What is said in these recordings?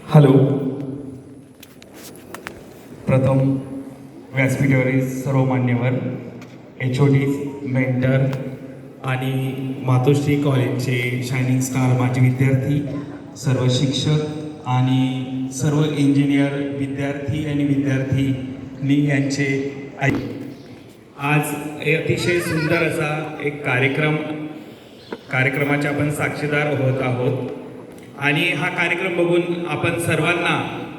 Hello. प्रथम व्यासपीठावरील सर्व मान्यवर, HOD, मेंटर आणि मातोश्री कॉलेजचे शायनिंग स्टार माजी विद्यार्थी, सर्व शिक्षक आणि सर्व इंजिनियर विद्यार्थी आणि विद्यार्थिनी यांचे आज अतिशय सुंदर असा एक कार्यक्रमाचे आपण साक्षीदार होत आहोत. आणि हा कार्यक्रम बघून आपण सर्वांना,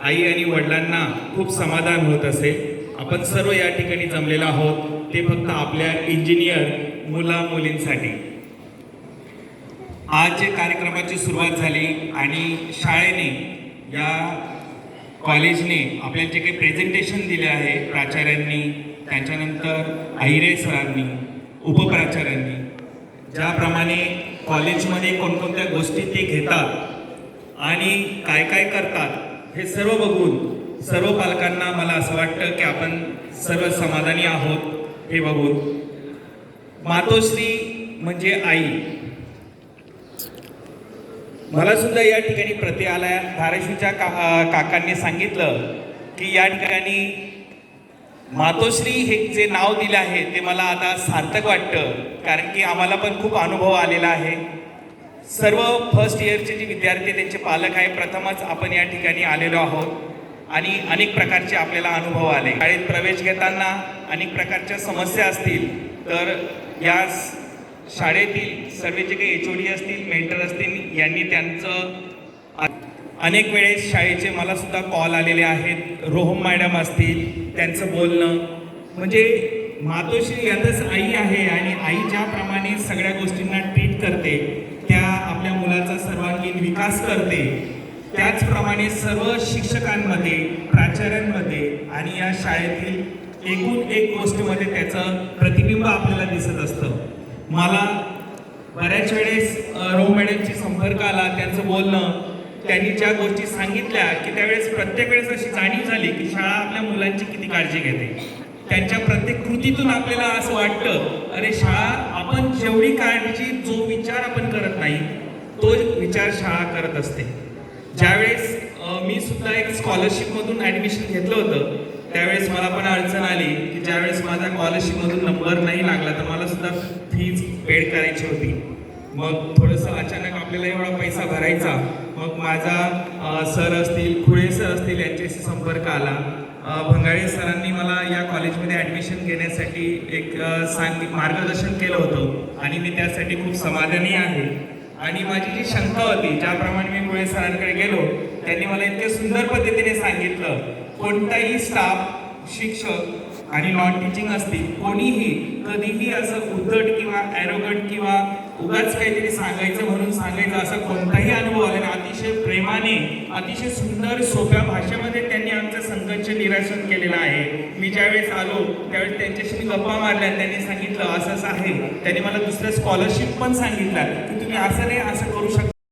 आई आणि वडिलांना खूप समाधान होत असेल. आपण सर्व या ठिकाणी जमलेलो आहोत ते फक्त आपल्या इंजिनियर मुला मुलींसाठी. आज जे कार्यक्रमाची सुरुवात झाली आणि शाळेने, या कॉलेजने आपल्याला जे काही प्रेझेंटेशन दिले आहे प्राचार्यांनी, त्याच्यानंतर अहिरे सरांनी, उपप्राचार्यांनी, ज्याप्रमाणे कॉलेजमध्ये कोणकोणत्या गोष्टी ते घेतात आणि काय काय करतात हे सर्व बघून सर्व पालकांना मला असं वाटतं की आपण सर्व समाधानी आहोत. हे बघून मातोश्री म्हणजे आई. मला सुद्धा या ठिकाणी प्रति आल्या धाराशिवच्या काकांनी सांगितलं की या ठिकाणी मातोश्री हे जे नाव दिलं आहे ते मला आता सार्थक वाटतं, कारण की आम्हाला पण खूप अनुभव आलेला आहे. सर्व फर्स्ट इयरचे जे विद्यार्थी, त्यांचे पालक आहे, प्रथमच आपण या ठिकाणी आलेलो आहोत आणि अनेक प्रकारचे आपल्याला अनुभव आले. शाळेत प्रवेश घेताना अनेक प्रकारच्या समस्या असतील तर या शाळेतील सर्व जे काही HOD असतील, मेंटर असतील, यांनी त्यांचं अनेक वेळेस शाळेचे मला सुद्धा कॉल आलेले आहेत. रोहम मॅडम असतील, त्यांचं बोलणं म्हणजे मातोश्री यातच आई आहे आणि आई ज्याप्रमाणे सगळ्या गोष्टींना ट्रीट करते, त्या आपल्या मुलाचा सर्वांगीण विकास करते, त्याचप्रमाणे सर्व शिक्षकांमध्ये, प्राचार्यांमध्ये आणि या शाळेतील एकूण एक गोष्टीमध्ये त्याचं प्रतिबिंब आपल्याला दिसत असतं. मला बऱ्याच वेळेस रोहम मॅडमची संपर्क आला, त्यांचं बोलणं, त्यांनी ज्या गोष्टी सांगितल्या की त्यावेळेस प्रत्येक वेळेस अशी जाणीव झाली की शाळा आपल्या मुलांची किती काळजी घेते. त्यांच्या प्रत्येक कृतीतून आपल्याला असं वाटतं, अरे शाळा, आपण जेवढी काळजी, जो विचार आपण करत नाही तो विचार शाळा करत असते. ज्यावेळेस मी सुद्धा एक स्कॉलरशिपमधून ॲडमिशन घेतलं होतं, त्यावेळेस मला पण अडचण आली की ज्यावेळेस माझा स्कॉलरशिपमधून नंबर नाही लागला तर मला सुद्धा फीज पेड करायची होती. मग थोडंसं अचानक आपल्याला एवढा पैसा भरायचा. मग माझा सर असतील, खुळे सर असतील, यांच्याशी संपर्क आला. भंगाळे सरांनी मला या कॉलेजमध्ये ॲडमिशन घेण्यासाठी एक मार्गदर्शन केलं होतं आणि मी त्यासाठी खूप समाधानी आहे. आणि माझी जी शंका होती, ज्याप्रमाणे मी खुळे सरांकडे गेलो, त्यांनी मला इतक्या सुंदर पद्धतीने सांगितलं, कोणताही स्टाफ, शिक्षक आणि नॉन टीचिंग असतील, कोणीही कधीही असं उद्धट किंवा ॲरोगंट किंवा उगाच काहीतरी सांगायचं म्हणून सांगायचं असा कोणताही अनुभव आला नाही. अतिशय प्रेमाने, अतिशय सुंदर सोप्या भाषेमध्ये त्यांनी आमचं संघर्ष निरसन केलेलं आहे. मी ज्यावेळेस आलो त्यावेळेस त्यांच्याशी मी गप्पा मारल्या, त्यांनी सांगितलं असं असं आहे. त्यांनी मला दुसरं स्कॉलरशिप पण सांगितलं की तुम्ही असं नाही, असं करू शकता.